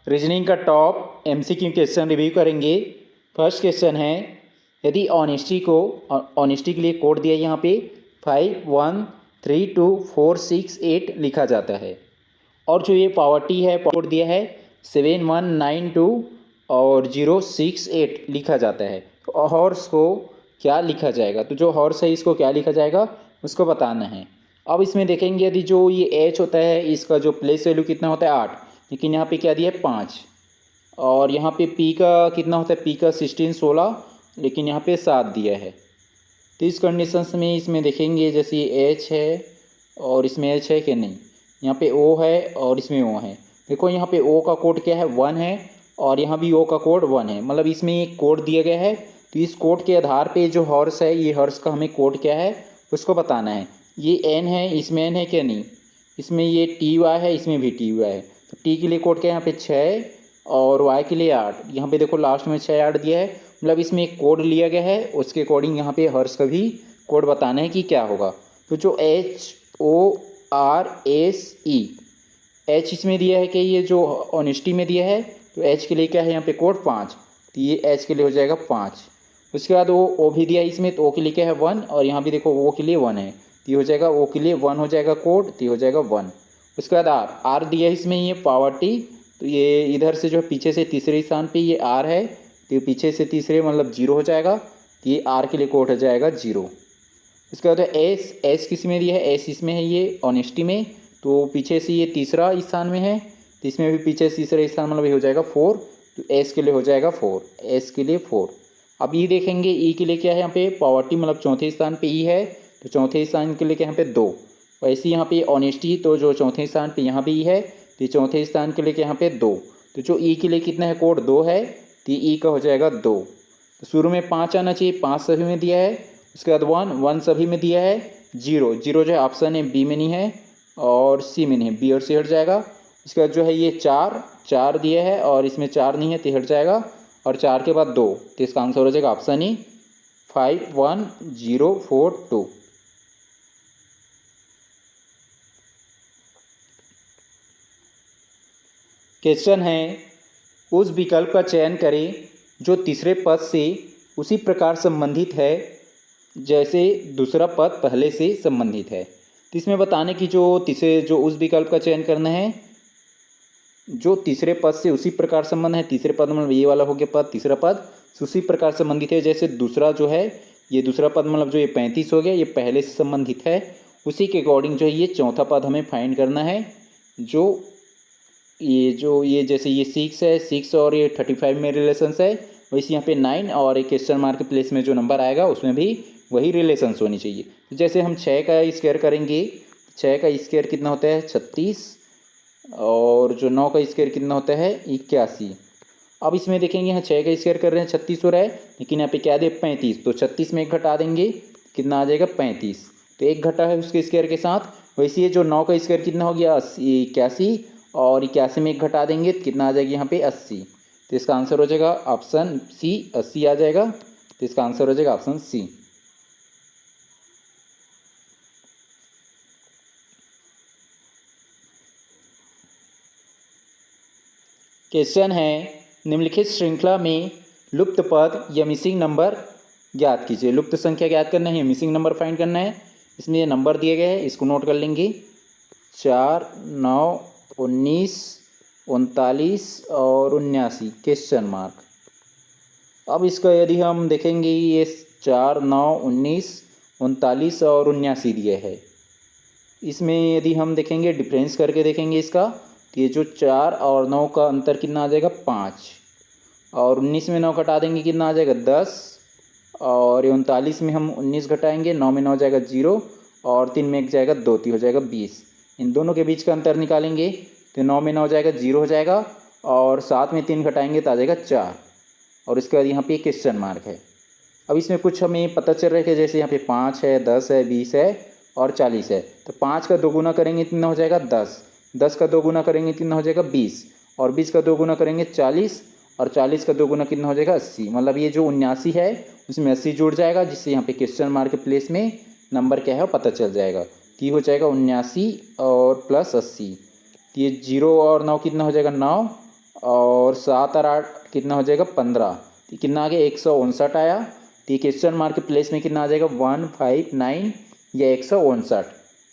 Reasoning का top MCQ question review करेंगे। First question है, यदि ऑनेस्टी के लिए कोड दिया है यहाँ पे 513246 8 लिखा जाता है, और जो ये पावर्टी है कोड दिया है 7192 और 068 लिखा जाता है, तो हॉर्स को क्या लिखा जाएगा? तो जो हॉर्स है इसको क्या लिखा जाएगा उसको बताना है। अब इसमें देखेंगे, यदि जो ये एच होता है इसका जो प्लेस वैल्यू कितना होता है 8, लेकिन यहाँ पे क्या दिया है 5, और यहाँ पे पी का कितना होता है, पी का 16 लेकिन यहाँ पे 7 दिया है। तो इस कंडीशंस में इसमें देखेंगे, जैसे ये एच है और इसमें एच है कि नहीं, यहाँ पे ओ है और इसमें ओ है। देखो यहाँ पे ओ का कोड क्या है 1 है, और यहाँ भी ओ का कोड 1 है, मतलब इसमें एक कोड दिया गया है। तो इस कोड के आधार पे जो हॉर्स है, ये हॉर्स का हमें कोड क्या है उसको बताना है। ये एन है, इसमें एन है क्या नहीं, इसमें ये टी वाई है, इसमें भी टी वाई है। तो टी के लिए कोड क्या है यहाँ पे 6 और वाई के लिए 8। यहाँ पे देखो लास्ट में 6 8 दिया है, मतलब इसमें एक कोड लिया गया है, उसके अकॉर्डिंग यहाँ पे हर्ष का भी कोड बताना है कि क्या होगा। तो जो HORSE एच इसमें दिया है कि ये जो ऑनेस्टी में दिया है, तो एच के लिए क्या है यहाँ पे कोड 5, तो ये एच के लिए हो जाएगा 5। उसके बाद वो ओ भी दिया है इसमें, तो ओ के लिए क्या है 1, और यहाँ भी देखो ओ के लिए 1 है, तो ये हो जाएगा ओ के लिए 1 हो जाएगा कोड, तो ये हो जाएगा 1। उसके बाद आर दिया है इसमें ये पावर्टी, तो ये इधर से जो है पीछे से तीसरे स्थान पे ये आर है, तो पीछे से तीसरे मतलब 0 हो जाएगा, तो ये आर के लिए कोड हो जाएगा 0। इसके बाद एस किस में दिया है, एस इसमें है ये ऑनेस्टी में, तो पीछे से ये तीसरा स्थान में है, तो इसमें भी पीछे से तीसरा स्थान मतलब ये हो जाएगा 4, तो एस के लिए हो जाएगा 4, एस के लिए 4। अब ई देखेंगे, ई के लिए क्या है यहाँ पे पावर्टी, मतलब चौथे स्थान पे ई है, तो चौथे स्थान के लिए क्या यहाँ पे 2। वैसे यहाँ पे ऑनेस्टी, तो जो चौथे स्थान पे यहाँ पे ई है, तो चौथे स्थान के लिए यहाँ पे 2, तो जो ई के लिए कितना है कोड 2 है, तो ई का हो जाएगा 2। तो शुरू में 5 आना चाहिए, 5 सभी में दिया है। उसके बाद 1 सभी में दिया है, 0 जो है ऑप्शन है बी में नहीं है और सी में नहीं है, बी और सी हट जाएगा। उसके बाद जो है ये 4 दिया है और इसमें 4 नहीं है, तो हट जाएगा, और 4 के बाद 2, तो इसका आंसर हो जाएगा ऑप्शन ई 51042। क्वेश्चन है, उस विकल्प का चयन करें जो तीसरे पद से उसी प्रकार संबंधित है जैसे दूसरा पद पहले से संबंधित है। तो इसमें बताने की जो उस विकल्प का चयन करना है जो तीसरे पद से उसी प्रकार संबंध है। तीसरे पद मतलब ये वाला हो गया पद, तीसरा पद उसी प्रकार संबंधित है जैसे दूसरा जो है, ये दूसरा पद मतलब जो ये 35 हो गया, ये पहले से संबंधित है। उसी के अकॉर्डिंग जो है ये चौथा पद हमें फाइंड करना है। ये जैसे ये 6 है, 6 और ये 35 में रिलेशंस है, वैसे यहाँ पे 9 और एक क्वेश्चन मार्क के प्लेस में जो नंबर आएगा उसमें भी वही रिलेशंस होनी चाहिए। तो जैसे हम 6 का स्क्वायर करेंगे, 6 का स्क्वायर कितना होता है 36, और जो 9 का स्क्वायर कितना होता है 81। अब इसमें देखेंगे यहाँ 6 का स्क्वायर कर रहे हैं 36 हो रहा है, लेकिन यहाँ पे क्या दे 35, तो 36 में एक घटा देंगे कितना आ जाएगा 35, तो एक घटा है उसके स्क्वायर के साथ। वैसे ये जो 9 का स्क्वायर कितना हो गया 81, और 81 में एक घटा देंगे तो कितना आ जाएगा यहाँ पे 80, तो इसका आंसर हो जाएगा ऑप्शन सी 80 आ जाएगा, तो इसका आंसर हो जाएगा ऑप्शन सी। क्वेश्चन है, निम्नलिखित श्रृंखला में लुप्त पद या मिसिंग नंबर ज्ञात कीजिए। लुप्त संख्या ज्ञात करना है, मिसिंग नंबर फाइंड करना है। इसमें ये नंबर दिए गए हैं, इसको नोट कर लेंगे 4 9 19 39 और 79 क्वेश्चन मार्क। अब इसका यदि हम देखेंगे, ये 4 9 19 39 और 79 दिए है। इसमें यदि हम देखेंगे डिफरेंस करके देखेंगे इसका, तो ये जो 4 और 9 का अंतर कितना आ जाएगा 5, और 19 में 9 घटा देंगे कितना आ जाएगा 10, और 39 में हम 19 घटाएंगे, 9 में 9 जाएगा 0, और 3 में 1 जाएगा 2, तो हो जाएगा 20। इन दोनों के बीच का अंतर निकालेंगे, तो 9 में 9 जाएगा 0 हो जाएगा, और 7 में 3 घटाएंगे तो आ जाएगा 4, और इसके बाद यहाँ पे क्वेश्चन मार्क है। अब इसमें कुछ हमें पता चल रहा है कि जैसे यहाँ पे 5 है, 10 है, 20 है और 40 है, तो 5 का 2 गुना करेंगे कितना हो जाएगा 10, 10 का 2 गुना करेंगे कितना हो जाएगा 20, और 20 का 2 गुना करेंगे 40, और 40 का 2 गुना कितना हो जाएगा 80। मतलब ये जो 79 है उसमें 80 जुड़ जाएगा, जिससे यहाँ पे क्वेश्चन मार्क के प्लेस में नंबर क्या है पता चल जाएगा। तो ये हो जाएगा 79 और प्लस 80, तो ये 0 और 9 कितना हो जाएगा 9, और 7 और 8 कितना हो जाएगा 15, तो कितना आ गया 159 आया। तो क्वेश्चन मार्क के प्लेस में कितना आ जाएगा 159 या 159।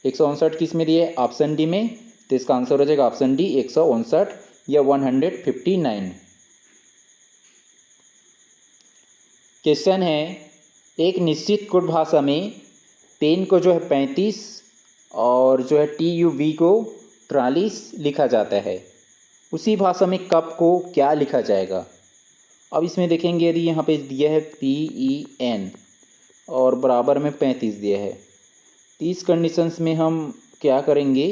159 किस में दिए ऑप्शन डी में, तो इसका आंसर हो जाएगा ऑप्शन डी 159 या 159। क्वेश्चन है एक निश्चित कोड भाषा में पेन को जो है 35 और जो है TUV को 43 लिखा जाता है, उसी भाषा में कप को क्या लिखा जाएगा। अब इसमें देखेंगे यदि यहाँ पे दिया है PEN और बराबर में 35 दिया है, तो इस कंडीशंस में हम क्या करेंगे,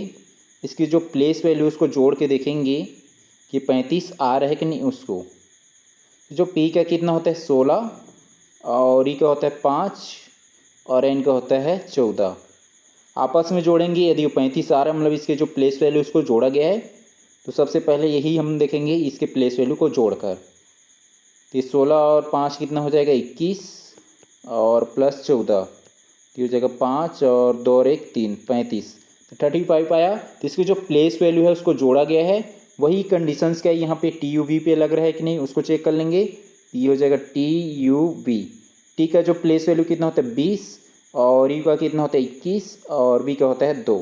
इसकी जो प्लेस वैल्यू उसको जोड़ के देखेंगे कि 35 आ रहा है कि नहीं उसको। जो P का कितना होता है 16 और E का होता है 5 और N का होता है 14, आपस में जोड़ेंगे। यदि वो 35 आ रहा है मतलब इसके जो प्लेस वैल्यू उसको जोड़ा गया है, तो सबसे पहले यही हम देखेंगे इसके प्लेस वैल्यू को जोड़कर। तो 16 और 5 कितना हो जाएगा 21 और प्लस 14, तो हो जाएगा 5 और 2 और 1 3 35, तो 35 आया। तो इसकी जो प्लेस वैल्यू है उसको जोड़ा गया है, वही कंडीशंस का यहाँ पे TUV पे लग रहा है कि नहीं उसको चेक कर लेंगे। ये हो जाएगा TUV। टी का जो प्लेस वैल्यू कितना होता है 20 और E का कितना होता है 21 और B का होता है 2,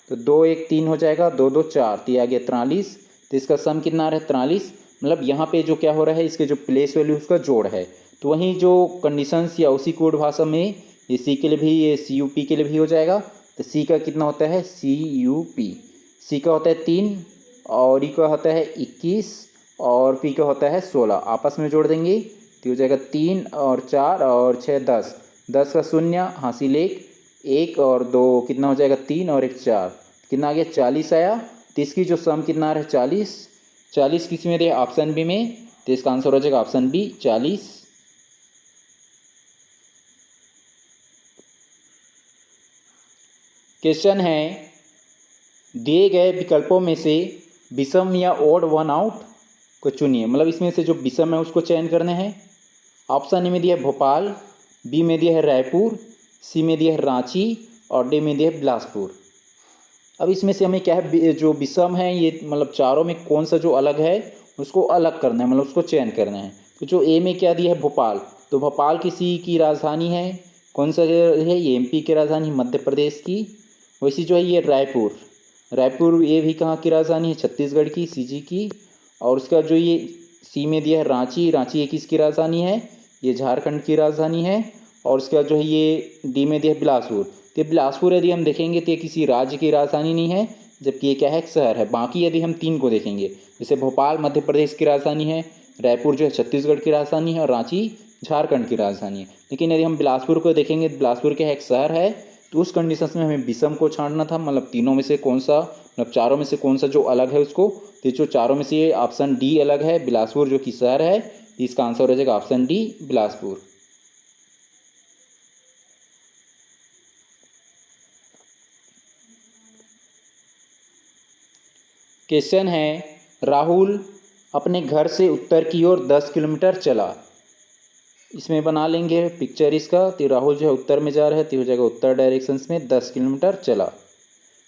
तो 2 1 3 हो जाएगा, 2 2 4, तो ये आ गया 43। तो इसका सम कितना आ रहा है 43, मतलब यहाँ पे जो क्या हो रहा है इसके जो प्लेस वैल्यू उसका जोड़ है। तो वहीं जो कंडीशंस या उसी कोड भाषा में ये C के लिए भी, ये CUP के लिए भी हो जाएगा। तो C का कितना होता है CUP, C का होता है 3 और E का होता है 21 और P का होता है 16, आपस में जोड़ देंगे तो हो जाएगा 3 और 4 और 6 10, 10 का शून्य हासिल 1 और 2 कितना हो जाएगा 3 और 1 4, कितना आ गया 40 आया। तो इसकी जो सम कितना आ रहा है 40, 40 किस में दिया ऑप्शन बी में, तो इसका आंसर हो जाएगा ऑप्शन बी 40। क्वेश्चन है दिए गए विकल्पों में से विषम या ओड वन आउट को चुनिए, मतलब इसमें से जो विषम है उसको चयन करना है। ऑप्शन ए में दिया है भोपाल, बी में दिया है रायपुर, सी में दिया है रांची और डी में दिया है बिलासपुर। अब इसमें से हमें क्या है जो विषम है ये मतलब चारों में कौन सा जो अलग है उसको अलग करना है, मतलब उसको चयन करना है। तो जो ए में क्या दिया है भोपाल, तो भोपाल किसी की राजधानी है, कौन सा है ये MP की राजधानी मध्य प्रदेश की। वैसी जो है ये रायपुर, रायपुर ये भी कहाँ की राजधानी है छत्तीसगढ़ की CG की। और उसका जो ये सी में दिया है रांची, रांची ये किसकी राजधानी है, ये झारखंड की राजधानी है। और उसका जो है ये डी में दिया है बिलासपुर, तो बिलासपुर यदि हम देखेंगे तो ये किसी राज्य की राजधानी नहीं है, जबकि ये क्या है एक शहर है। बाकी यदि हम 3 को देखेंगे, जैसे भोपाल मध्य प्रदेश की राजधानी है, रायपुर जो है छत्तीसगढ़ की राजधानी है और रांची झारखंड की राजधानी है। लेकिन यदि हम बिलासपुर को देखेंगे तो बिलासपुर क्या है एक शहर है। तो उस कंडीशन में हमें विषम को छांटना था, मतलब तीनों में से कौन सा, मतलब चारों में से कौन सा जो अलग है उसको। तो जो चारों में से ऑप्शन डी अलग है, बिलासपुर जो कि शहर है, इसका आंसर हो जाएगा ऑप्शन डी बिलासपुर। क्वेश्चन है राहुल अपने घर से उत्तर की ओर 10 किलोमीटर चला। इसमें बना लेंगे पिक्चर इसका। तो राहुल जो है उत्तर में जा रहा है, तो हो जाएगा उत्तर डायरेक्शंस में 10 किलोमीटर चला।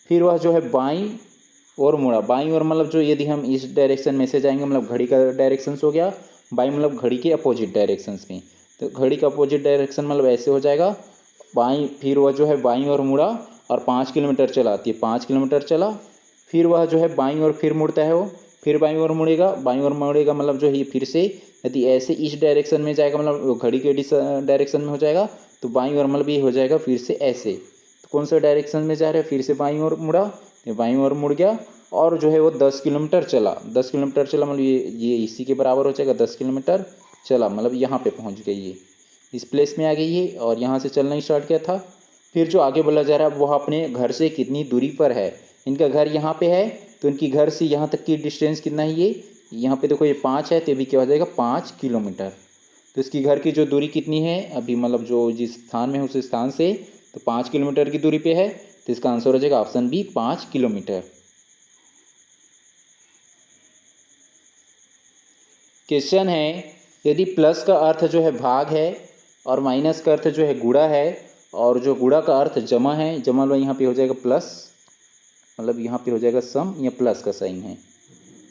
फिर वह जो है बाईं और मुड़ा, बाईं ओर मतलब जो यदि हम इस डायरेक्शन में से जाएंगे मतलब घड़ी का डायरेक्शंस हो गया, बाईं मतलब घड़ी के अपोजिट डायरेक्शंस में। तो घड़ी का अपोजिट डायरेक्शन मतलब ऐसे हो जाएगा बाईं। फिर वह जो है बाईं ओर मुड़ा और 5 किलोमीटर चला, तो 5 किलोमीटर चला। फिर वह जो है बाईं ओर फिर मुड़ता है, वो फिर बाईं ओर मुड़ेगा, बाईं ओर मुड़ेगा मतलब जो है फिर से यदि ऐसे इस डायरेक्शन में जाएगा मतलब घड़ी के डायरेक्शन में हो जाएगा, तो बाईं ओर मतलब ये हो जाएगा फिर से ऐसे। तो कौन सा डायरेक्शन में जा रहा है, फिर से बाईं ओर मुड़ा, ये बाईं ओर मुड़ गया और जो है वो 10 किलोमीटर चला। 10 किलोमीटर चला मतलब ये इसी के बराबर हो जाएगा 10 किलोमीटर चला, मतलब यहाँ पे पहुँच गई, ये इस प्लेस में आ गई है और यहाँ से चलना स्टार्ट किया था। फिर जो आगे बोला जा रहा है वह अपने घर से कितनी दूरी पर है। इनका घर यहाँ पे है, तो इनकी घर से यहाँ तक की डिस्टेंस कितना है, ये यहाँ पे देखो ये 5 है, तो भी क्या हो जाएगा 5 किलोमीटर। तो इसकी घर की जो दूरी कितनी है अभी, मतलब जो जिस स्थान में है उस स्थान से, तो 5 किलोमीटर की दूरी पे है। तो इसका आंसर हो जाएगा ऑप्शन बी 5 किलोमीटर। क्वेश्चन है यदि प्लस का अर्थ जो है भाग है और माइनस का अर्थ जो है गुणा है और जो गुणा का अर्थ जमा है, जमा लो यहाँ पे हो जाएगा प्लस, मतलब यहाँ पे हो जाएगा सम या प्लस का साइन है।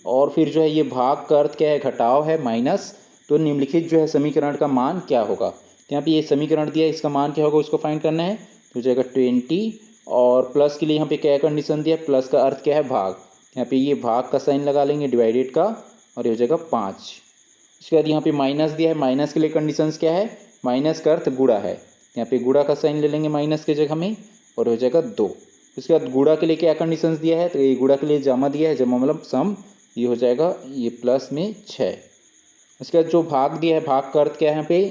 और फिर जो है ये भाग का अर्थ क्या है, घटाव है, माइनस। तो निम्नलिखित जो है समीकरण का मान क्या होगा। तो यहाँ पे ये समीकरण दिया है, इसका मान क्या होगा उसको फाइंड करना है। तो हो जाएगा 20 और प्लस के लिए यहाँ पे क्या कंडीशन दिया है, प्लस का अर्थ क्या है, भाग। यहाँ पे ये भाग का साइन लगा लेंगे डिवाइडेड का और ये हो जाएगा 5। उसके बाद यहाँ पे माइनस दिया है, माइनस के लिए कंडीशंस क्या है, माइनस का अर्थ गुणा है। यहाँ पे गुणा का साइन ले लेंगे माइनस के जगह में और हो जाएगा 2। उसके बाद गुणा के लिए क्या कंडीशंस दिया है, तो ये गुणा के लिए जमा दिया है, जमा मतलब सम, ये हो जाएगा ये प्लस में 6। उसके बाद जो भाग दिया है, भाग का अर्थ क्या है यहाँ पे,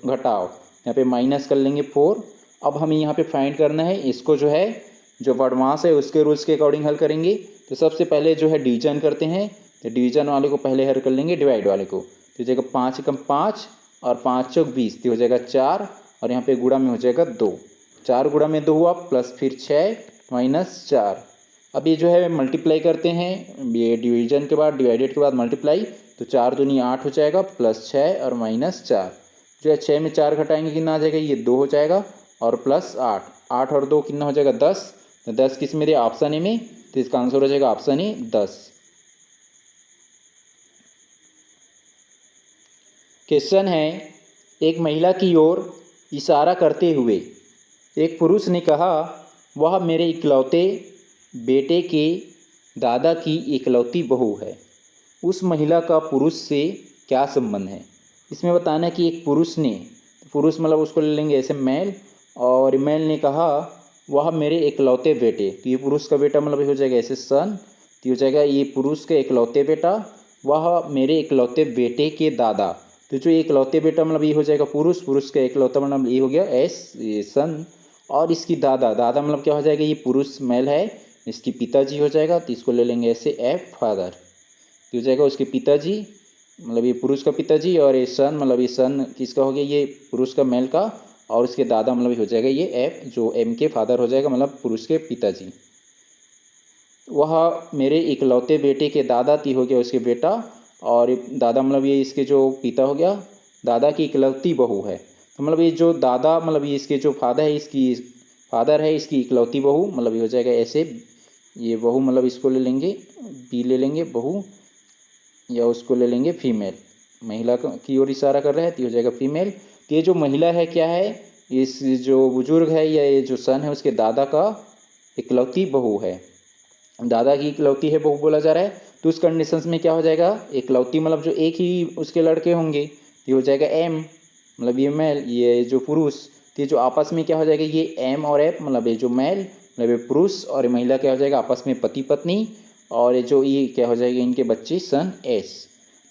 घटाव। यहाँ पे माइनस कर लेंगे 4। अब हमें यहाँ पे फाइंड करना है इसको, जो है जो वर्डमास है उसके रूल्स के अकॉर्डिंग हल करेंगे। तो सबसे पहले जो है डिवीजन करते हैं, तो डिवीजन वाले को पहले हल कर लेंगे डिवाइड वाले को। तो हो जाएगा 5 एकम 5 और 5 चौक 20, तो हो जाएगा 4 और यहाँ पे गुणा में हो जाएगा 2। 4 गुणा में 2 हुआ प्लस फिर 6 माइनस 4। अब ये जो है मल्टीप्लाई करते हैं, ये डिवीजन के बाद डिवाइडेड के बाद मल्टीप्लाई, तो 4 दूनी 8 हो जाएगा प्लस 6 और माइनस 4। जो है 6 में 4 घटाएंगे कितना आ जाएगा, ये 2 हो जाएगा और प्लस 8। 8 और 2 कितना हो जाएगा 10। तो 10 किस में दिया, ऑप्शन ए में, तो इसका आंसर हो जाएगा ऑप्शन ए 10। क्वेश्चन है, एक महिला की ओर इशारा करते हुए एक पुरुष ने कहा, वह मेरे इकलौते बेटे के दादा की इकलौती बहू है। उस महिला का पुरुष से क्या संबंध है। इसमें बताना है कि एक पुरुष ने, पुरुष मतलब उसको ले लेंगे ऐसे मेल, और मेल ने कहा वह मेरे इकलौते बेटे, तो ये पुरुष का बेटा मतलब हो जाएगा ऐसे सन, तो हो जाएगा ये पुरुष के इकलौते बेटा, वह मेरे इकलौते बेटे के दादा। तो जो इकलौते बेटा मतलब ये हो जाएगा पुरुष, पुरुष का इकलौता मतलब ये हो गया एस, ये सन, और इसकी दादा, दादा मतलब क्या हो जाएगा, ये पुरुष मेल है, इसकी पिताजी हो जाएगा, तो इसको ले लेंगे ऐसे एफ फादर। तो हो जाएगा उसके पिताजी मतलब ये पुरुष का पिताजी, और ये सन मतलब ये सन किसका हो गया, ये पुरुष का मेल का, और उसके दादा मतलब हो जाएगा ये एफ, जो एम के फादर हो जाएगा मतलब पुरुष के पिताजी। वह मेरे इकलौते बेटे के दादा ती हो गया उसके बेटा, और दादा मतलब ये इसके जो पिता हो गया, दादा की इकलौती बहू है। तो मतलब ये जो दादा मतलब ये इसके जो फादर है, इसकी फादर है, इसकी इकलौती बहू मतलब ये हो जाएगा ऐसे, ये बहू मतलब इसको ले लेंगे बी ले लेंगे बहू, या उसको ले लेंगे फीमेल, महिला की ओर इशारा कर रहा है तो हो जाएगा फीमेल। तो ये जो महिला है क्या है, इस जो बुजुर्ग है या ये जो सन है उसके दादा का इकलौती बहू है, दादा की इकलौती है बहू बोला जा रहा है। तो उस कंडीशंस में क्या हो जाएगा, इकलौती मतलब जो एक ही उसके लड़के होंगे, ये हो जाएगा एम मतलब ये मेल, ये जो पुरुष, तो ये जो आपस में क्या हो जाएगा, ये एम और एफ मतलब ये जो मेल मतलब ये पुरुष, और ये महिला क्या हो जाएगा आपस में पति पत्नी, और ये जो ये क्या हो जाएगा इनके बच्चे सन एस।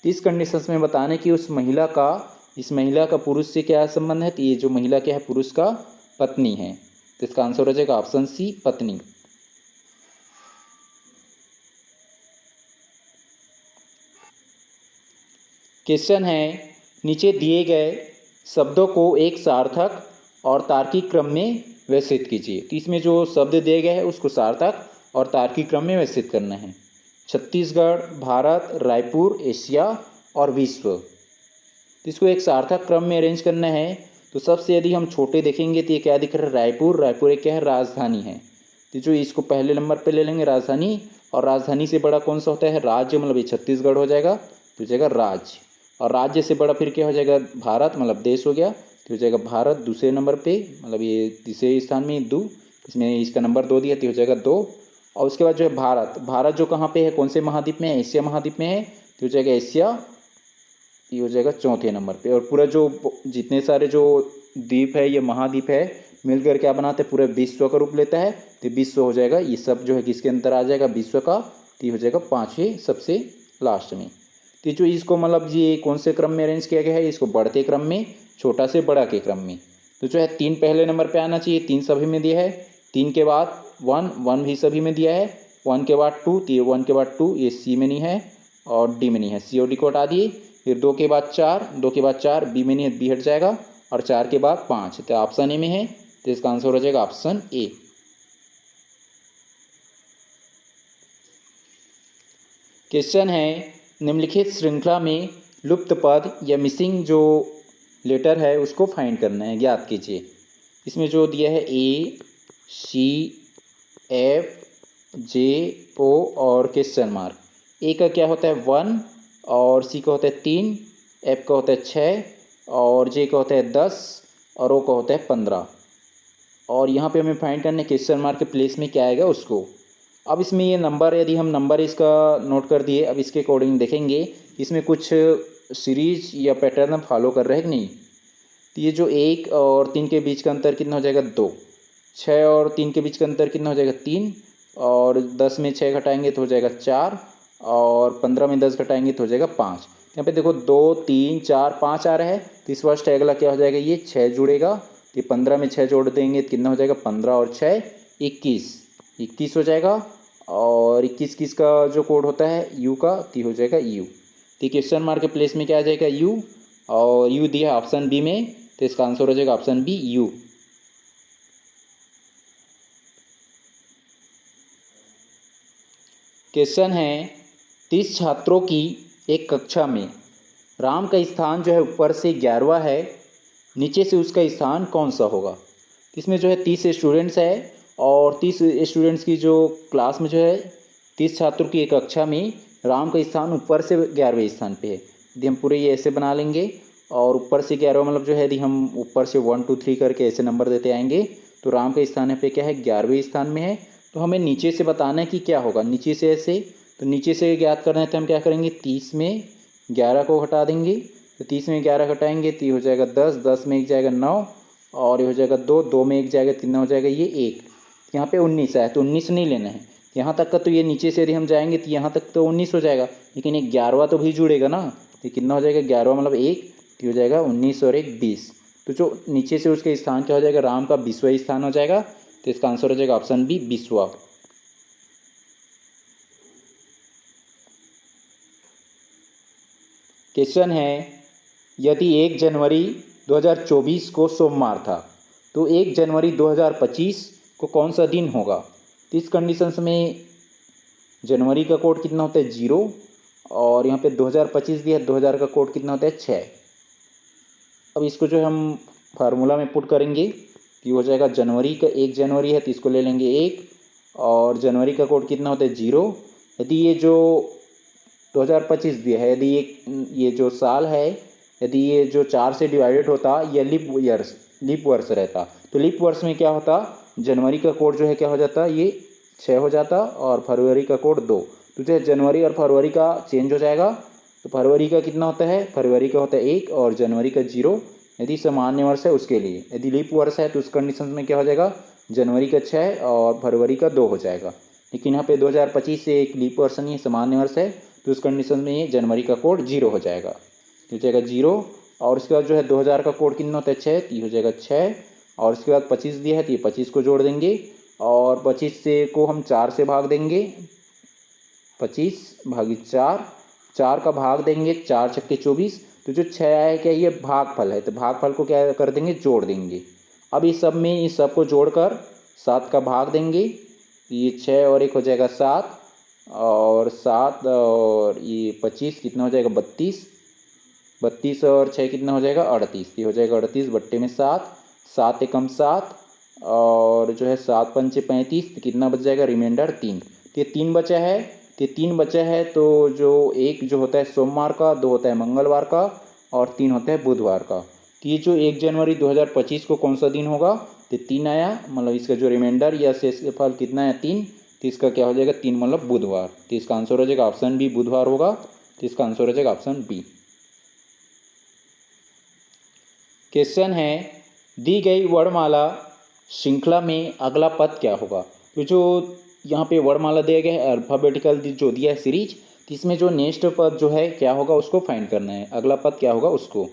तो इस कंडीशंस में बताने कि उस महिला का, इस महिला का पुरुष से क्या संबंध है, तो ये जो महिला क्या है पुरुष का पत्नी है, तो इसका आंसर हो जाएगा ऑप्शन सी पत्नी। क्वेश्चन है, नीचे दिए गए शब्दों को एक सार्थक और तार्किक क्रम में व्यवस्थित कीजिए। तो इसमें जो शब्द दिए गए हैं उसको सार्थक और तार्किक क्रम में व्यवस्थित करना है। छत्तीसगढ़, भारत, रायपुर, एशिया और विश्व। तो इसको एक सार्थक क्रम में अरेंज करना है। तो सबसे यदि हम छोटे देखेंगे तो ये क्या दिख रहा है, रायपुर, रायपुर एक क्या है राजधानी है, तो जो इसको पहले नंबर पे ले लेंगे राजधानी, और राजधानी से बड़ा कौन सा होता है, राज्य मतलब ये छत्तीसगढ़ हो जाएगा, तो हो जाएगा राज्य, और राज्य से बड़ा फिर क्या हो जाएगा भारत मतलब देश हो गया, तो हो जाएगा भारत दूसरे नंबर पे मतलब ये तीसरे स्थान में दो, इसमें इसका नंबर 2 दिया तो हो जाएगा 2। और उसके बाद जो है भारत, भारत जो कहाँ पे है, कौन से महाद्वीप में है, एशिया महाद्वीप में है, तो हो जाएगा एशिया, ये हो जाएगा चौथे नंबर पे। और पूरा जो जितने सारे जो द्वीप है ये महाद्वीप है मिलकर क्या बनाते हैं, पूरे विश्व का रूप लेता है, तो विश्व हो जाएगा, ये सब जो है किसके अंदर आ जाएगा, विश्व का, तो ये हो जाएगा 5वें सबसे लास्ट में। तो जो इसको मतलब ये कौन से क्रम में अरेंज किया गया है, इसको बढ़ते क्रम में, छोटा से बड़ा के क्रम में। तो जो है 3 पहले नंबर पे आना चाहिए, 3 सभी में दिया है, 3 के बाद 1 भी सभी में दिया है, 1 के बाद 2, तो ये 1 के बाद 2 ये सी में नहीं है और डी में नहीं है, सी और डी को हटा दिए। फिर 2 के बाद 4, 2 के बाद 4 बी में नहीं है, बी हट जाएगा, और 4 के बाद 5, तो ऑप्शन ए में है, तो इसका आंसर हो जाएगा ऑप्शन ए। क्वेश्चन है, निम्नलिखित श्रृंखला में लुप्त पद या मिसिंग जो लेटर है उसको फाइंड करना है, ज्ञात कीजिए। इसमें जो दिया है ए, सी, एफ, जे, ओ और क्वेश्चन मार्क। ए का क्या होता है 1 और सी का होता है 3, एफ का होता है 6 और जे का होता है 10 और ओ का होता है 15। और यहाँ पे हमें फाइंड करना है क्वेश्चन मार्क के प्लेस में क्या आएगा उसको। अब इसमें ये नंबर, यदि हम नंबर इसका नोट कर दिए, अब इसके अकॉर्डिंग देखेंगे इसमें कुछ सीरीज या पैटर्न हम फॉलो कर रहे हैं कि नहीं। तो ये जो 1 और 3 के बीच का अंतर कितना हो जाएगा 2, 6 और 3 के बीच का अंतर कितना हो जाएगा 3 और 10 में 6 घटाएंगे तो हो जाएगा 4 और 15 में 10 घटाएंगे तो हो जाएगा 5। यहाँ पे देखो 2 3 4 5 आ रहा है, तो इस फर्स्ट अगला क्या हो जाएगा, ये 6 जुड़ेगा, तो 15 में 6 जोड़ देंगे तो कितना हो जाएगा 15 और 6 21 हो जाएगा। और 21 किसका जो कोड होता है यू का, तो हो जाएगा यू। तो क्वेश्चन मार्क के प्लेस में क्या आ जाएगा यू, और यू दिया ऑप्शन बी में, तो इसका आंसर हो जाएगा ऑप्शन बी यू। क्वेश्चन है 30 छात्रों की एक कक्षा में राम का स्थान जो है ऊपर से 11वां है, नीचे से उसका स्थान कौन सा होगा। इसमें जो है 30 स्टूडेंट्स है और 30 स्टूडेंट्स की जो क्लास में जो है 30 छात्रों की एक कक्षा में राम का स्थान ऊपर से 11वें स्थान पे है। यदि हम पूरे ये ऐसे बना लेंगे और ऊपर से 11वां मतलब जो है यदि हम ऊपर से 1 2 3 करके ऐसे नंबर देते आएंगे तो राम का स्थान पे क्या है 11वें स्थान में है। तो हमें नीचे से बताना है कि क्या होगा, नीचे से ऐसे, तो नीचे से ज्ञात करना है तो हम क्या करेंगे 30 में 11 को घटा देंगे, तो 30 में 11 घटाएंगे तो ये हो जाएगा 10, 10 में 1 जाएगा 9 और ये हो जाएगा 2, 2 में 1 जाएगा 3 हो जाएगा ये 1। यहाँ पे 19 आया तो 19 नहीं लेना है यहाँ तक का, तो ये नीचे से यदि हम जाएंगे तो यहाँ तक तो 19 हो जाएगा, लेकिन एक 11वां तो भी जुड़ेगा ना, तो कितना हो जाएगा 11वां मतलब 1, तो हो जाएगा 19 और 1 20। तो जो नीचे से उसके स्थान क्या हो जाएगा राम का 20वां स्थान हो जाएगा, तो इसका आंसर हो जाएगा ऑप्शन बी 20वां। क्वेश्चन है यदि 1 जनवरी 2024 को सोमवार था तो 1 जनवरी 2025 को कौन सा दिन होगा। तो इस कंडीशंस में जनवरी का कोड कितना होता है 0 और यहाँ पे 2025 दिया है, 2000 का कोड कितना होता है 6। अब इसको जो हम फार्मूला में पुट करेंगे कि हो जाएगा जनवरी का 1 जनवरी है तो इसको ले लेंगे 1 और जनवरी का कोड कितना होता है 0। यदि ये जो 2025 दिया है, यदि ये जो साल है यदि ये जो 4 से डिवाइडेड होता या लीप वर्ष रहता, तो लीप वर्ष में क्या होता जनवरी का कोड जो है क्या हो जाता ये 6 हो जाता और फरवरी का कोड 2। तो जो जनवरी और फरवरी का चेंज हो जाएगा, तो फरवरी का कितना होता है, फरवरी का होता है 1 और जनवरी का 0 यदि सामान्य वर्ष है उसके लिए। यदि लीप वर्ष है तो उस कंडीशन में क्या हो जाएगा जनवरी का 6 और फरवरी का 2 हो जाएगा। लेकिन यहाँ पे 2025 से एक लीप वर्ष नहीं है, सामान्य वर्ष है, तो उस कंडीशन में ये जनवरी का कोड 0 हो जाएगा, तो हो जाएगा 0। और उसके बाद जो है 2000 का कोड कितना होता है 6, तो ये हो जाएगा 6 और उसके बाद 25 दिया है तो ये 25 को जोड़ देंगे और 25 से को हम 4 से भाग देंगे, 25 भागी 4, 4 का भाग देंगे 4 छक्के 24, तो जो 6 आया क्या ये भागफल है, तो भागफल को क्या कर देंगे जोड़ देंगे। अब इस सब में इस सब को जोड़कर 7 का भाग देंगे, तो ये 6 और 1 हो जाएगा 7 और 7 और ये 25 कितना हो जाएगा 32, 32 और 6 कितना हो जाएगा 38, ये हो जाएगा 38 बट्टे में 7, 7 एकम 7 और जो है 7 पंचे 35, तो कितना बच जाएगा रिमाइंडर 3। तो ये 3 बचा है, तो 3 बचा है, तो जो एक जो होता है सोमवार का, 2 होता है मंगलवार का और 3 होता है बुधवार का। तो ये जो 1 जनवरी 2025 को कौन सा दिन होगा, तो 3 आया, मतलब इसका जो रिमाइंडर या शेषफल कितना है 3, तो इसका क्या हो जाएगा 3 मतलब बुधवार, तो इसका आंसर हो जाएगा ऑप्शन बी बुधवार होगा, तो इसका आंसर हो जाएगा ऑप्शन बी। क्वेश्चन है दी गई वर्णमाला श्रृंखला में अगला पद क्या होगा। तो जो यहाँ पे वर्णमाला दिया गया है अल्फ़ाबेटिकल जो दिया है सीरीज, तो इसमें जो नेक्स्ट पद जो है क्या होगा उसको फाइंड करना है, अगला पद क्या होगा उसको।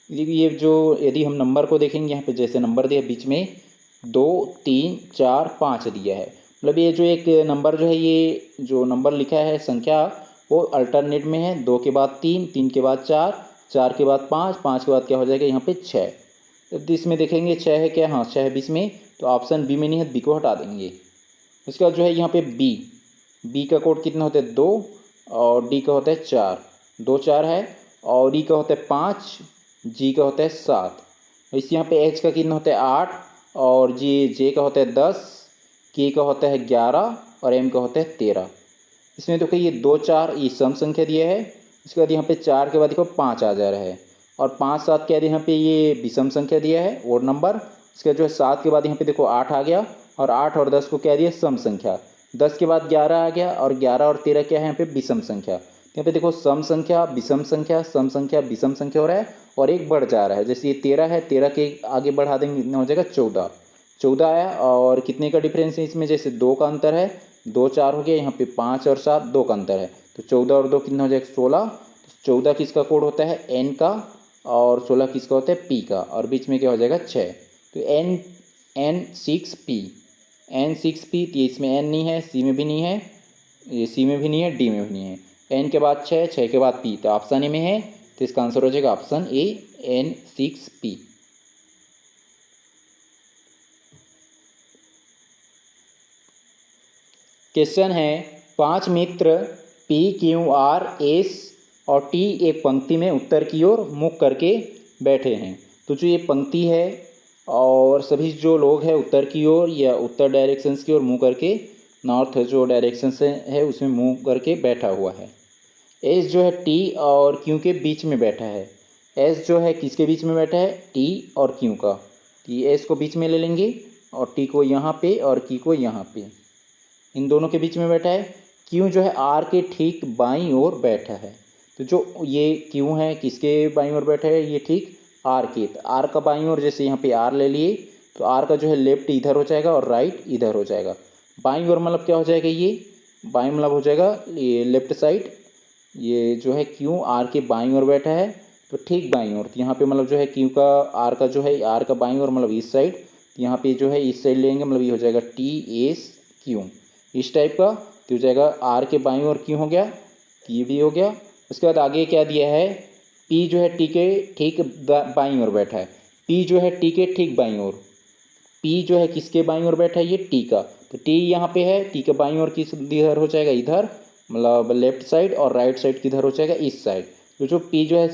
ये जो यदि हम नंबर को देखेंगे यहाँ पे जैसे नंबर दिया बीच में 2 3 4 5 दिया है, मतलब ये जो एक नंबर जो है ये जो नंबर लिखा है संख्या वो अल्टरनेट में है, 2 के बाद 3, 3 के बाद 4, 4 के बाद 5, 5 के बाद क्या हो जाएगा यहाँ पे 6। तो इसमें देखेंगे 6 है क्या, हाँ 6 है बीच में, तो ऑप्शन बी में नहीं है, बी को हटा देंगे। उसके बाद जो है यहाँ पे बी का कोड कितना होता है 2 और डी का होता है 4, 2 4 है और ई का होता है 5, जी का होता है 7, इस यहाँ पे एच का कितना होता है 8 और जे का होता है 10, के का होता है 11 और एम का होता है 13। इसमें देखो ये 2 4 ये सम संख्या दिया है, उसके बाद यहाँ पे 4 के बाद देखो 5 आ जा रहा है, और 5 7 क्या दिया यहाँ पे ये विषम संख्या दिया है ओड नंबर। इसके जो है 7 के बाद यहाँ पे देखो 8 आ गया, और 8 और 10 को क्या दिया सम संख्या। 10 के बाद 11 आ गया, और 11 और 13 क्या है यहाँ पे विषम संख्या। यहाँ पे देखो सम संख्या विषम संख्या सम संख्या विषम संख्या हो रहा है, और एक बढ़ जा रहा है। जैसे ये 13 है, 13 के आगे बढ़ा देंगे कितना हो जाएगा 14, 14 आया। और कितने का डिफरेंस है इसमें, जैसे 2 का अंतर है, 2 4 हो गया, यहाँ पे 5 और 7 2 का अंतर है, तो 14 और 2 कितना हो जाएगा 16। 14 किसका कोड होता है एन का, और 16 किसका होता है पी का, और बीच में क्या हो जाएगा 6। तो N6P N6P, तो इसमें एन नहीं है, सी में भी नहीं है, ये सी में भी नहीं है, डी में भी नहीं है। एन के बाद 6, 6 के बाद पी, तो ऑप्शन ए में है, तो इसका आंसर हो जाएगा ऑप्शन ए N6P। क्वेश्चन है 5 मित्र PQRS और T एक पंक्ति में उत्तर की ओर मुख करके बैठे हैं। तो जो ये पंक्ति है और सभी जो लोग हैं उत्तर की ओर या उत्तर डायरेक्शंस की ओर मुँह करके, नॉर्थ जो डायरेक्शन से है उसमें मुँह करके बैठा हुआ है। एस जो है टी और क्यू के बीच में बैठा है। एस जो है किसके बीच में बैठा है टी और क्यू का, तो एस को बीच में ले लेंगे और टी को यहाँ पे और क्यू को यहाँ पे, इन दोनों के बीच में बैठा है। क्यू जो है आर के ठीक बाईं ओर बैठा है। तो जो ये क्यू है किसके बाईं ओर बैठा है, ये ठीक आर के। तो आर का बाईं ओर जैसे यहाँ पे आर ले लिए, तो आर का जो है लेफ्ट इधर हो जाएगा और राइट इधर हो जाएगा। बाईं ओर मतलब क्या हो जाएगा, ये बाईं मतलब हो जाएगा ये लेफ्ट साइड। ये जो है क्यू आर के बाईं ओर बैठा है, तो ठीक बाईं ओर, तो यहाँ पे मतलब जो है क्यू का आर का जो है आर का बाईं ओर मतलब इस साइड, यहाँ पे जो है इस साइड लेंगे मतलब ये हो जाएगा TS Q इस टाइप का। तो हो जाएगा आर के बाईं ओर क्यू हो गया, ये भी हो गया। उसके बाद आगे क्या दिया है, पी जो है टी के ठीक बाईं ओर बैठा है। पी जो है टी के ठीक बाईं ओर, पी जो है किसके बाईं ओर बैठा है, ये टी का। तो टी यहाँ पे है, टी के बाईं ओर किस इधर हो जाएगा इधर, मतलब लेफ्ट साइड, और राइट साइड किधर हो जाएगा इस साइड। तो जो पी जो है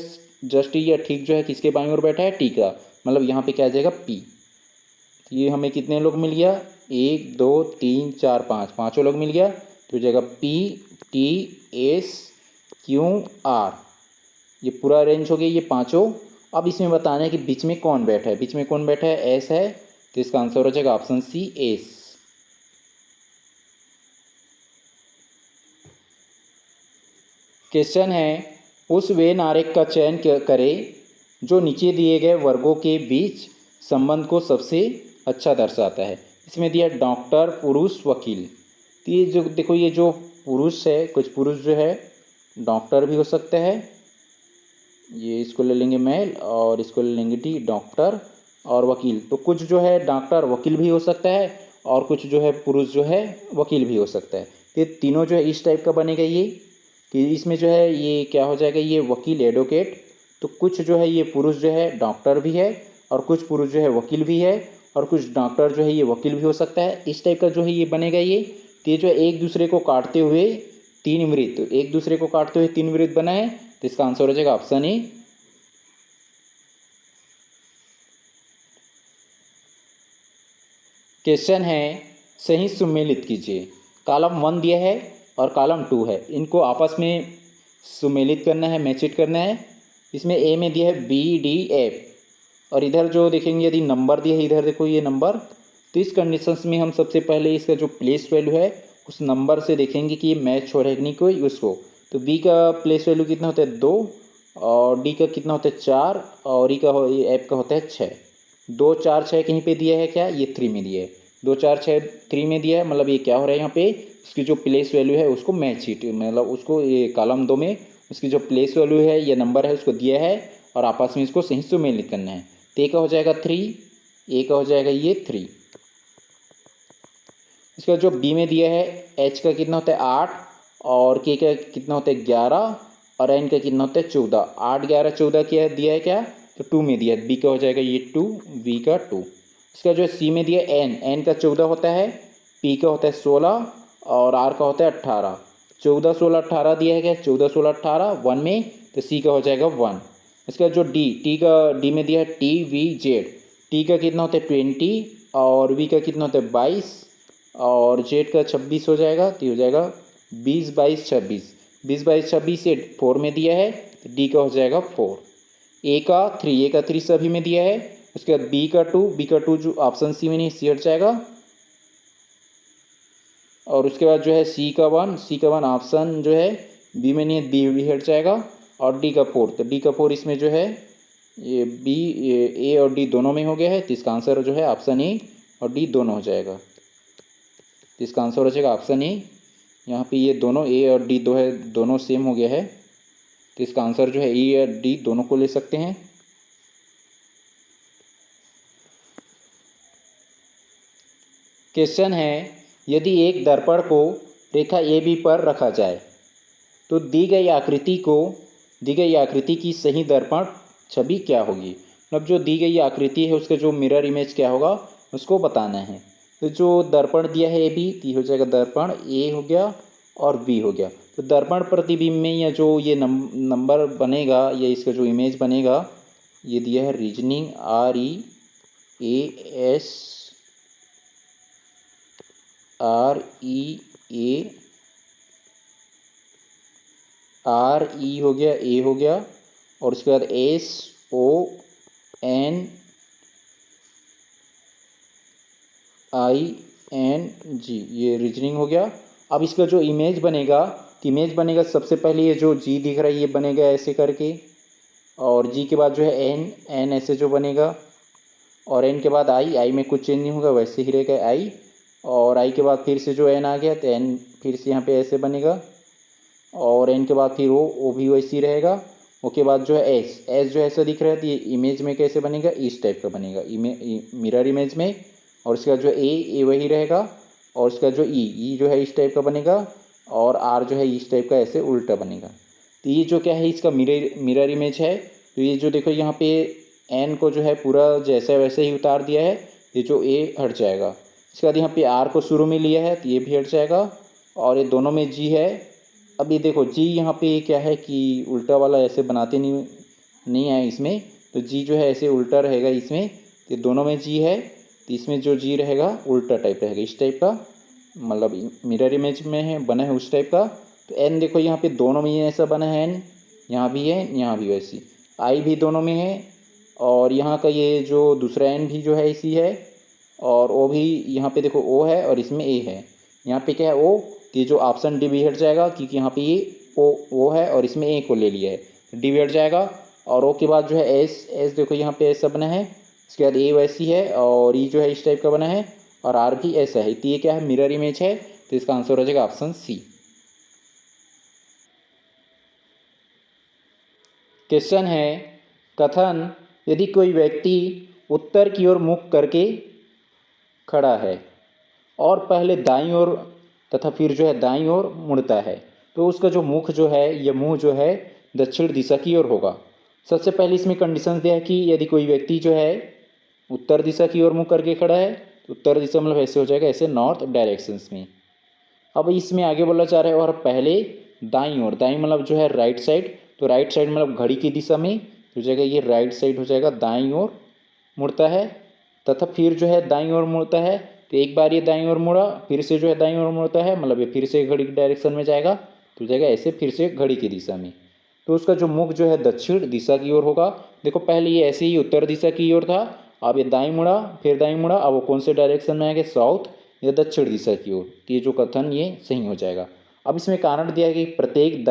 जस्ट या ठीक जो है किसके बाईं ओर बैठा है टी का, मतलब यहाँ पे क्या आ जाएगा पी। तो ये हमें कितने लोग मिल गया, 1 2 3 4 5, पाँचों लोग मिल गया। तो हो जाएगा PTSQR, ये पूरा रेंज हो गया ये पाँचों। अब इसमें बताना है कि बीच में कौन बैठा है, बीच में कौन बैठा है एस है, तो इसका आंसर हो जाएगा ऑप्शन सी एस। क्वेश्चन है उस वेन आरेख का चयन करें जो नीचे दिए गए वर्गों के बीच संबंध को सबसे अच्छा दर्शाता है। इसमें दिया डॉक्टर पुरुष वकील। तो ये जो देखो ये जो पुरुष है, कुछ पुरुष जो है डॉक्टर भी हो सकता है, ये इसको ले लेंगे मेल और इसको ले लेंगे टी डॉक्टर और वकील। तो कुछ जो है डॉक्टर वकील भी हो सकता है और कुछ जो है पुरुष जो है वकील भी हो सकता है। तो ये तीनों जो है इस टाइप का बनेगा ये, कि इसमें जो है ये क्या हो जाएगा, ये वकील एडवोकेट। तो कुछ जो है ये पुरुष जो है डॉक्टर भी है और कुछ पुरुष जो है वकील भी है और कुछ डॉक्टर जो है ये वकील भी हो सकता है। इस टाइप का जो है ये बनेगा ये। तो ये जो है एक दूसरे को काटते हुए 3 वृत्त, एक दूसरे को काटते हुए 3 वृत्त बना है। तो इसका आंसर हो जाएगा ऑप्शन ए। क्वेश्चन है सही सुमेलित कीजिए। कॉलम 1 दिया है और कॉलम 2 है, इनको आपस में सुमेलित करना है, मैचिट करना है। इसमें ए में दिया है BDF और इधर जो देखेंगे यदि नंबर दिया है, इधर देखो ये नंबर। तो इस कंडीशंस में हम सबसे पहले इसका जो प्लेस वैल्यू है उस नंबर से देखेंगे कि ये मैच हो रहा है कि नहीं कोई उसको। तो बी का प्लेस वैल्यू कितना होता है 2 और डी का कितना होता है 4 और ई का एफ का होता है 6। 2 4 6 कहीं पे दिया है क्या, ये 3 में दिया है। 2 4 6 3 में दिया है, मतलब ये क्या हो रहा है यहाँ पे उसकी जो प्लेस वैल्यू है उसको मैच शीट, मतलब उसको ये कॉलम 2 में उसकी जो प्लेस वैल्यू है या नंबर है उसको दिया है और आपस में इसको सही सुमेलित करना है। तो ए का हो जाएगा 3, ए का हो जाएगा ये 3। इसका जो बी में दिया है एच का कितना होता है 8 और के का कितना होता है 11 और एन का कितना होता है 14। 8 11 14 क्या दिया है क्या, तो 2 में दिया है। बी का हो जाएगा ये 2, बी का 2। इसका जो है सी में दिया है एन का 14 होता है, पी का होता है 16 और आर का होता है 18। 14 16 18 दिया है क्या, 14 16 18 1 में, तो सी का हो जाएगा 1। इसका जो डी में दिया है TVZ, टी का कितना होता है 20 और वी का कितना होता है 22 और जेड का 26 हो जाएगा, तो हो जाएगा 20 22 26, 20 22 26 ये 4 में दिया है, तो डी का हो जाएगा 4। ए का 3 सभी में दिया है। उसके बाद बी का 2 जो ऑप्शन सी में नहीं, सी हट जाएगा। और उसके बाद जो है सी का 1 ऑप्शन जो है बी में नहीं है, बी भी हट जाएगा। और डी का 4, तो डी का 4 इसमें जो है ये बी, ये ए और डी दोनों में हो गया है, तो इसका आंसर जो है ऑप्शन ए और डी दोनों हो जाएगा। तो इसका आंसर हो जाएगा ऑप्शन ए। यहाँ पे ये दोनों ए और डी दो है, दोनों सेम हो गया है, तो इसका आंसर जो है ए और डी दोनों को ले सकते हैं। क्वेश्चन है, यदि एक दर्पण को रेखा ए बी पर रखा जाए तो दी गई आकृति की सही दर्पण छवि क्या होगी। मतलब जो दी गई आकृति है उसका जो मिरर इमेज क्या होगा उसको बताना है। तो जो दर्पण दिया है ए बी, तो हो जाएगा दर्पण ए हो गया और बी हो गया। तो दर्पण प्रतिबिंब में या जो ये नंबर बनेगा या इसका जो इमेज बनेगा, ये दिया है रीजनिंग REASRE हो गया, ए हो गया, और उसके बाद SONING, ये रीजनिंग हो गया। अब इसका जो इमेज बनेगा सबसे पहले ये जो जी दिख रहा है ये बनेगा ऐसे करके, और जी के बाद जो है एन ऐसे जो बनेगा, और एन के बाद आई में कुछ चेंज नहीं होगा, वैसे ही रहेगा आई, और आई के बाद फिर से जो एन आ गया तो एन फिर से यहाँ पे ऐसे बनेगा, और एन के बाद फिर ओ भी वैसे ही रहेगा। उसके बाद जो है एस जो ऐसा दिख रहा है, तो ये इमेज में कैसे बनेगा, इस टाइप का बनेगा मिरर इमेज में। और उसके बाद जो ए वही रहेगा, और उसका जो ई जो है इस टाइप का बनेगा, और आर जो है इस टाइप का ऐसे उल्टा बनेगा। तो ये जो क्या है इसका मिरर इमेज है। तो ये जो देखो यहाँ पे एन को जो है पूरा जैसे वैसे ही उतार दिया है, ये जो ए हट जाएगा। इसके बाद यहाँ पे आर को शुरू में लिया है तो ये भी हट जाएगा, और ये दोनों में जी है। अब ये देखो जी यहाँ पे क्या है कि उल्टा वाला ऐसे बनाते नहीं है इसमें, तो जी जो है ऐसे उल्टा रहेगा इसमें, तो दोनों में जी है, तो इसमें जो जी रहेगा उल्टा टाइप रहेगा, इस टाइप का, मतलब मिरर इमेज में है बना है उस टाइप का। तो एन देखो यहाँ पे दोनों में ऐसा बना है, एन यहाँ भी है यहाँ भी वैसी, आई भी दोनों में है, और यहाँ का ये जो दूसरा एन भी जो है इसी है, और ओ भी यहाँ पे देखो ओ है और इसमें ए है। यहाँ पे क्या है ओ, तो ये जो ऑप्शन डी भी हट जाएगा क्योंकि यहाँ पे ये ओ है और इसमें ए को ले लिया है, डी भी हट जाएगा। और ओ के बाद जो है एस देखो यहाँ पे ऐसा बना है, इसके बाद ए वैसी है, और ई जो है इस टाइप का बना है, और आर भी ऐसा है। तो ये क्या है मिरर इमेज है, तो इसका आंसर हो जाएगा ऑप्शन सी। क्वेश्चन है, कथन, यदि कोई व्यक्ति उत्तर की ओर मुख करके खड़ा है और पहले दाईं ओर तथा फिर जो है दाईं ओर मुड़ता है, तो उसका जो मुख जो है यह मुंह जो है दक्षिण दिशा की ओर होगा। सबसे पहले इसमें कंडीशन दिया है कि यदि कोई व्यक्ति जो है उत्तर दिशा की ओर मुँह करके खड़ा है, तो उत्तर दिशा मतलब ऐसे हो जाएगा, ऐसे नॉर्थ डायरेक्शंस में। अब इसमें आगे बोला जा रहा है और पहले दाईं ओर, दाईं मतलब जो है राइट साइड, तो राइट साइड मतलब घड़ी की दिशा में हो जाएगा, ये राइट साइड हो जाएगा, दाईं ओर मुड़ता है, तथा फिर जो है दाईं ओर मुड़ता है। तो एक बार ये दाईं ओर मुड़ा, फिर से जो है दाईं ओर मुड़ता है, मतलब ये फिर से घड़ी की डायरेक्शन में जाएगा, तो जाएगा ऐसे फिर से घड़ी की दिशा में। तो उसका जो मुख जो है दक्षिण दिशा की ओर होगा। देखो पहले ये ऐसे ही उत्तर दिशा की ओर था, अब ये दाईं मुड़ा फिर दाईं मुड़ा, अब वो कौन से डायरेक्शन में आएगा, साउथ या दक्षिण दिशा की ओर। तो ये जो कथन ये सही हो जाएगा। अब इसमें कारण दिया है कि प्रत्येक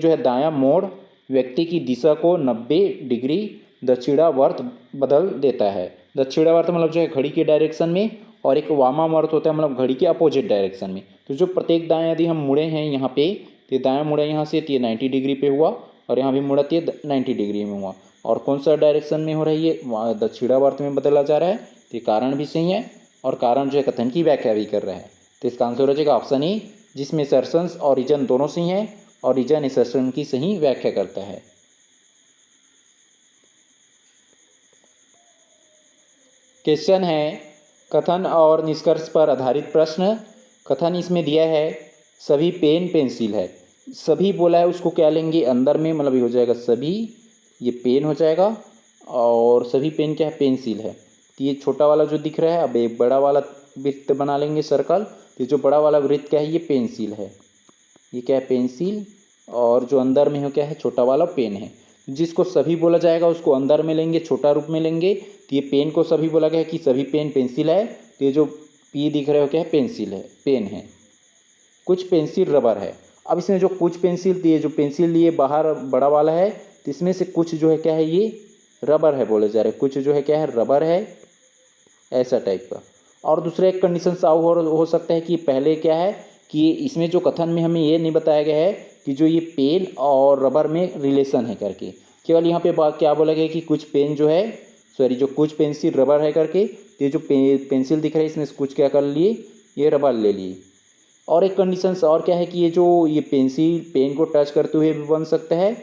जो है दायां मोड़ व्यक्ति की दिशा को 90 डिग्री दक्षिणावर्त बदल देता है। दक्षिणावर्त मतलब जो है घड़ी के डायरेक्शन में, और एक वामावर्त होता है मतलब घड़ी के अपोजिट डायरेक्शन में। तो जो प्रत्येक दाएं यदि हम मुड़े हैं यहाँ पे, तो दाएं मुड़े यहाँ से, तो ये 90 डिग्री पे हुआ, और यहाँ भी मुड़ा तो ये 90 डिग्री में हुआ। और कौन सा डायरेक्शन में हो रहा है, ये दक्षिणावर्त में बदला जा रहा है। तो ये कारण भी सही है, और कारण जो है कथन की व्याख्या भी कर रहा है। तो इसका आंसर हो जाएगा ऑप्शन ए, जिसमें सर्सन्स और रीजन दोनों सही हैं, और रीजन असर्शन की सही व्याख्या करता है। क्वेश्चन है, कथन और निष्कर्ष पर आधारित प्रश्न। कथन इसमें दिया है सभी पेन पेंसिल है, सभी बोला है उसको क्या लेंगे अंदर में, मतलब ये हो जाएगा सभी, ये पेन हो जाएगा, और सभी पेन क्या है, पेंसिल है। तो ये छोटा वाला जो दिख रहा है, अब एक बड़ा वाला वृत्त बना लेंगे सर्कल, तो जो बड़ा वाला वृत्त क्या है, ये पेंसिल है, ये क्या है, पेंसिल। और जो अंदर में हो क्या है, छोटा वाला पेन है। जिसको सभी बोला जाएगा उसको अंदर में लेंगे, छोटा रूप में लेंगे। तो ये पेन को सभी बोला गया है कि सभी पेन पेंसिल है। तो ये जो पी दिख रहे हो क्या है, पेंसिल है, पेन है। कुछ पेंसिल रबर है। अब इसमें जो कुछ पेंसिल, ये जो पेंसिल लिए बाहर बड़ा वाला है, तो इसमें से कुछ जो है क्या है, ये रबर है बोले जा रहे, कुछ जो है क्या है, रबर है, ऐसा टाइप का। और दूसरा एक कंडीशन और हो सकता है कि पहले क्या है कि इसमें जो कथन में हमें ये नहीं बताया गया है कि जो ये पेन और रबर में रिलेशन है करके, केवल यहाँ पे बात क्या बोला गया कि कुछ पेन जो है, सॉरी, जो कुछ पेंसिल रबर है करके। तो ये जो पेंसिल दिख रहा है इसमें से कुछ क्या कर लिए, ये रबर ले लिए। और एक कंडीशन और क्या है कि ये जो ये पेंसिल पेन को टच करते हुए भी बन सकता है,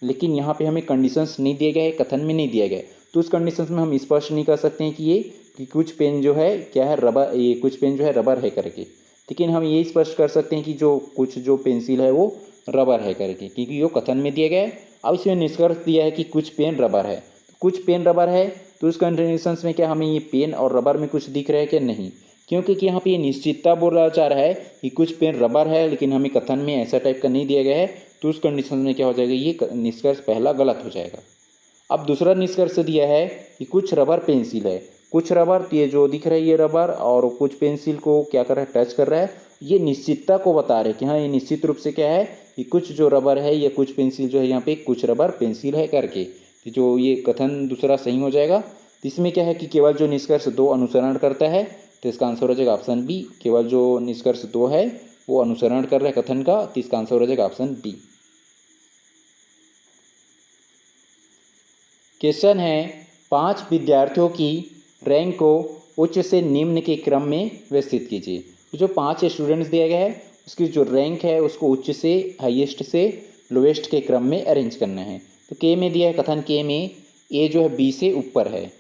लेकिन यहाँ पे हमें कंडीशंस नहीं दिए गए हैं, कथन में नहीं दिया गया। तो उस कंडीशंस में हम स्पष्ट नहीं कर सकते हैं कि ये कि कुछ पेन जो है क्या है, रबर, ये कुछ पेन जो है रबर है करके। लेकिन हम ये स्पष्ट कर सकते हैं कि जो कुछ जो पेंसिल है वो रबर है करके, क्योंकि वो कथन में दिया गया है। अब इसमें निष्कर्ष दिया है कि कुछ पेन रबर है, कुछ पेन रबर है। तो उस कंडीशंस में क्या हमें ये पेन और रबर में कुछ दिख रहा है कि नहीं, क्योंकि यहाँ पे ये निश्चितता बोला जा रहा है कि कुछ पेन रबर है, लेकिन हमें कथन में ऐसा टाइप का नहीं दिया गया है। तो उस कंडीशन में क्या हो जाएगा, ये निष्कर्ष पहला गलत हो जाएगा। अब दूसरा निष्कर्ष दिया है कि कुछ रबर पेंसिल है, कुछ रबर, तो ये जो दिख रहा है ये रबर, और कुछ पेंसिल को क्या कर रहा है, टच कर रहा है। ये निश्चितता को बता रहे हैं कि हाँ ये निश्चित रूप से क्या है कि कुछ जो रबर है या कुछ पेंसिल जो है, यहाँ पे कुछ रबर पेंसिल है करके। तो जो ये कथन दूसरा सही हो जाएगा। तो इसमें क्या है कि केवल जो निष्कर्ष 2 अनुसरण करता है, तो इसका आंसर हो जाएगा ऑप्शन बी। केवल जो निष्कर्ष 2 है वो अनुसरण कर रहा है कथन का, तो इसका आंसर हो जाएगा ऑप्शन बी। क्वेश्चन है 5 विद्यार्थियों की रैंक को उच्च से निम्न के क्रम में व्यवस्थित कीजिए। तो जो 5 स्टूडेंट्स दिया गया है उसकी जो रैंक है उसको उच्च से हाईएस्ट से लोएस्ट के क्रम में अरेंज करना है। तो के में दिया है कथन, के में ए जो है बी से ऊपर है,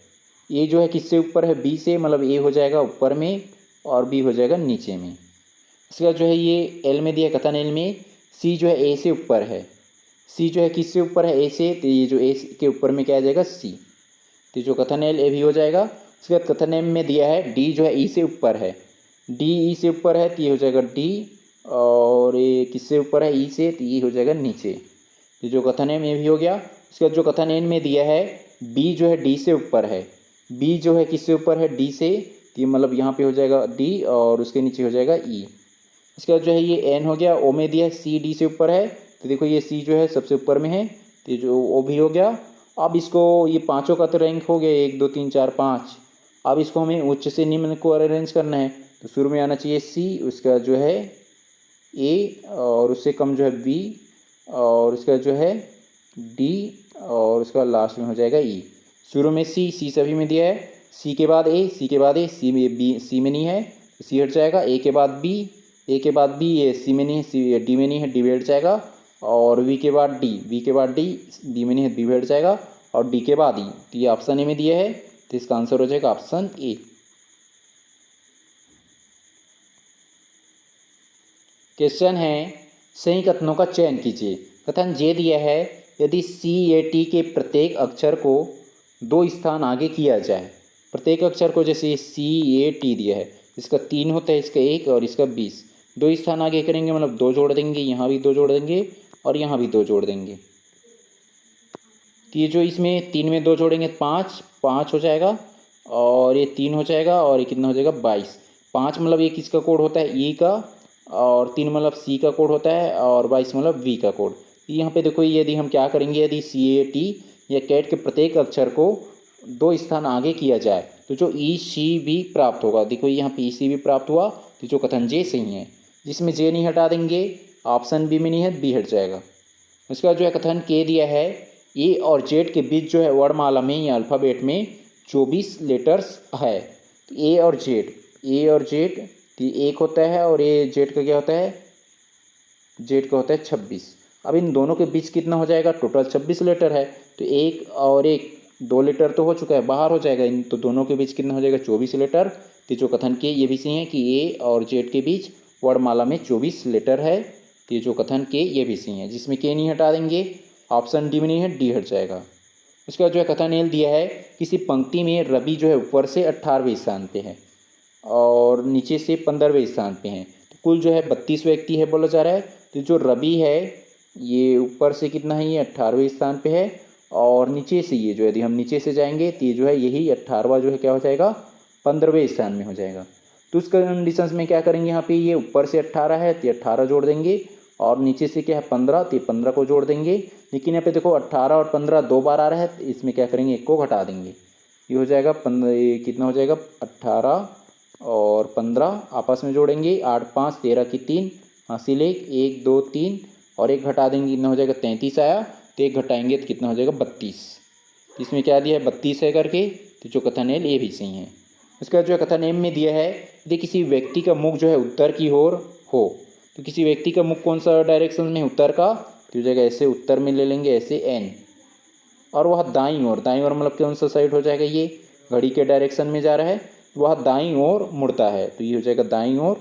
ए जो है किससे ऊपर है, बी से, मतलब ए हो जाएगा ऊपर में और बी हो जाएगा नीचे में। इसका जो है ये एल में दिया है कथन, एल में सी जो है ए से ऊपर है, सी जो है किससे ऊपर है, ए से। तो ये जो ए के ऊपर में क्या आ जाएगा, सी। तो जो कथन एल ए भी हो जाएगा। उसके बाद कथन एम में दिया है डी जो है ई से ऊपर है, डी ई से ऊपर है, तो ये हो जाएगा डी। और ये किससे ऊपर है, ई से, तो ये हो जाएगा नीचे। तो जो कथन एम ए भी हो गया। उसके बाद जो कथन एन में दिया है बी जो है डी से ऊपर है, बी जो है किससे ऊपर है, डी से। तो ये मतलब यहाँ पे हो जाएगा डी और उसके नीचे हो जाएगा ई। इसके बाद जो है ये एन हो गया। ओ में दिया है सी डी से ऊपर है, तो देखो ये सी जो है सबसे ऊपर में है, तो ये जो ओ भी हो गया। अब इसको ये पांचों का तो रैंक हो गया 1 2 3 4 5। अब इसको हमें उच्च से निम्न को अरेंज करना है। तो शुरू में आना चाहिए सी, उसका जो है ए, और उससे कम जो है बी, और उसका जो है डी, और उसका लास्ट में हो जाएगा ई। शुरू में सी, सी सभी में दिया है, सी के बाद ए, सी के बाद ए, सी में बी, सी में नहीं है तो सी हट जाएगा, ए के बाद बी, ए के बाद बी, ये सी में नहीं है, सी डी में नहीं है, डी में हट जाएगा। और वी के बाद डी, वी के बाद डी, डी में नहीं है, बी में हट जाएगा। और डी के बाद ई, तो ये ऑप्शन ए में दिया है, तो इसका आंसर हो जाएगा ऑप्शन ए। क्वेश्चन है सही कथनों का चयन कीजिए। कथन जे दिया है यदि सी ए टी के प्रत्येक अक्षर को 2 स्थान आगे किया जाए, प्रत्येक अक्षर को, जैसे सी ए टी दिया है, इसका 3 होता है, इसका 1 और इसका 20, 2 स्थान आगे करेंगे मतलब 2 जोड़ देंगे, यहाँ भी 2 जोड़ देंगे और यहाँ भी 2 जोड़ देंगे। तो ये जो इसमें 3 में 2 जोड़ेंगे 5, 5 हो जाएगा, और ये 3 हो जाएगा, और ये कितना हो जाएगा 22। 5 मतलब ये किसका कोड होता है, ई का, और 3 मतलब सी का कोड होता है, और 22 मतलब वी का कोड। यहाँ पे देखो यदि हम क्या करेंगे, यदि सी ए टी या कैट के प्रत्येक अक्षर को 2 स्थान आगे किया जाए तो जो ई सी भी प्राप्त होगा। देखो यहाँ पे ई सी भी प्राप्त हुआ, तो जो कथन जे सही है। जिसमें जे नहीं हटा देंगे, ऑप्शन बी में नहीं है, बी हट जाएगा। उसके बाद जो है कथन के दिया है ए और जेड के बीच जो है वर्णमाला में या अल्फ़ाबेट में 24 लेटर्स है। तो ए और जेड, ए और जेड, तो एक होता है, और ये जेड का क्या होता है, जेड का होता है 26। अब इन दोनों के बीच कितना हो जाएगा, टोटल 26 लेटर है। तो एक और एक 2 लेटर तो हो चुका है, बाहर हो जाएगा, इन तो दोनों के बीच कितना हो जाएगा 24 लेटर। तो जो कथन के ये भी सही है कि ए और जेड के बीच वर्णमाला में 24 लेटर है। तो जो कथन के ये भी सही है। जिसमें के नहीं हटा देंगे, ऑप्शन डी में नहीं है, डी हट जाएगा। उसके बाद जो है कथन एल दिया है किसी पंक्ति में रवि जो है ऊपर से 18वें स्थान पे है। और नीचे से 15वें स्थान पे हैं। तो कुल जो है 32 व्यक्ति है बोला जा रहा है। तो जो रवि है ये ऊपर से कितना है, ये 18वें स्थान पे है, और नीचे से ये जो है, यदि हम नीचे से जाएंगे तो ये जो है यही 18वां जो है क्या हो जाएगा, 15वें स्थान में हो जाएगा। तो उस कंडीशंस में क्या करेंगे, यहाँ पे ये ऊपर से 18 है तो 18 जोड़ देंगे, और नीचे से क्या है 15, तो 15 को जोड़ देंगे। लेकिन यहाँ पे देखो 18 और 15 दो बार आ रहा है, तो इसमें क्या करेंगे, एक को घटा देंगे। ये हो जाएगा 15, ये कितना हो जाएगा, 18 और 15 आपस में जोड़ेंगे, 8 5 13 की 3 हासिल 1 2 3 और एक घटा देंगे, कितना हो जाएगा 33 आया। तो एक घटाएंगे तो कितना हो जाएगा 32। इसमें क्या दिया है 32 है करके, तो जो कथन है ये भी सही है। उसका जो कथन एम में दिया है, यदि किसी व्यक्ति का मुख जो है उत्तर की ओर हो, तो किसी व्यक्ति का मुख कौन सा डायरेक्शन में, उत्तर का, तो जगह ऐसे उत्तर में ले लेंगे ऐसे एन, और वह दाईं ओर मतलब कौन सा साइड हो जाएगा, ये घड़ी के डायरेक्शन में जा रहा है, वह दाईं ओर मुड़ता है, तो ये हो जाएगा दाईं ओर।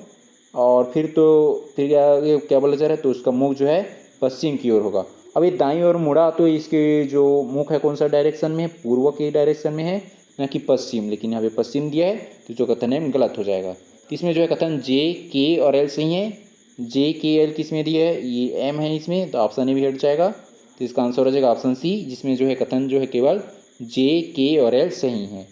और फिर क्या बोला जा रहा है, तो उसका मुख जो है पश्चिम की ओर होगा। अब ये दाईं ओर मुड़ा तो इसके जो मुख है कौन सा डायरेक्शन में है, पूर्व के डायरेक्शन में है, न कि पश्चिम। लेकिन यहाँ पे पश्चिम दिया है, तो जो कथन है गलत हो जाएगा। तो इसमें जो है कथन जे के और एल सही है। जे के एल किस में दिया है, ये एम है इसमें, तो ऑप्शन ए भी हट जाएगा। तो इसका आंसर हो जाएगा ऑप्शन सी, जिसमें जो है कथन जो है केवल जे के और एल सही है।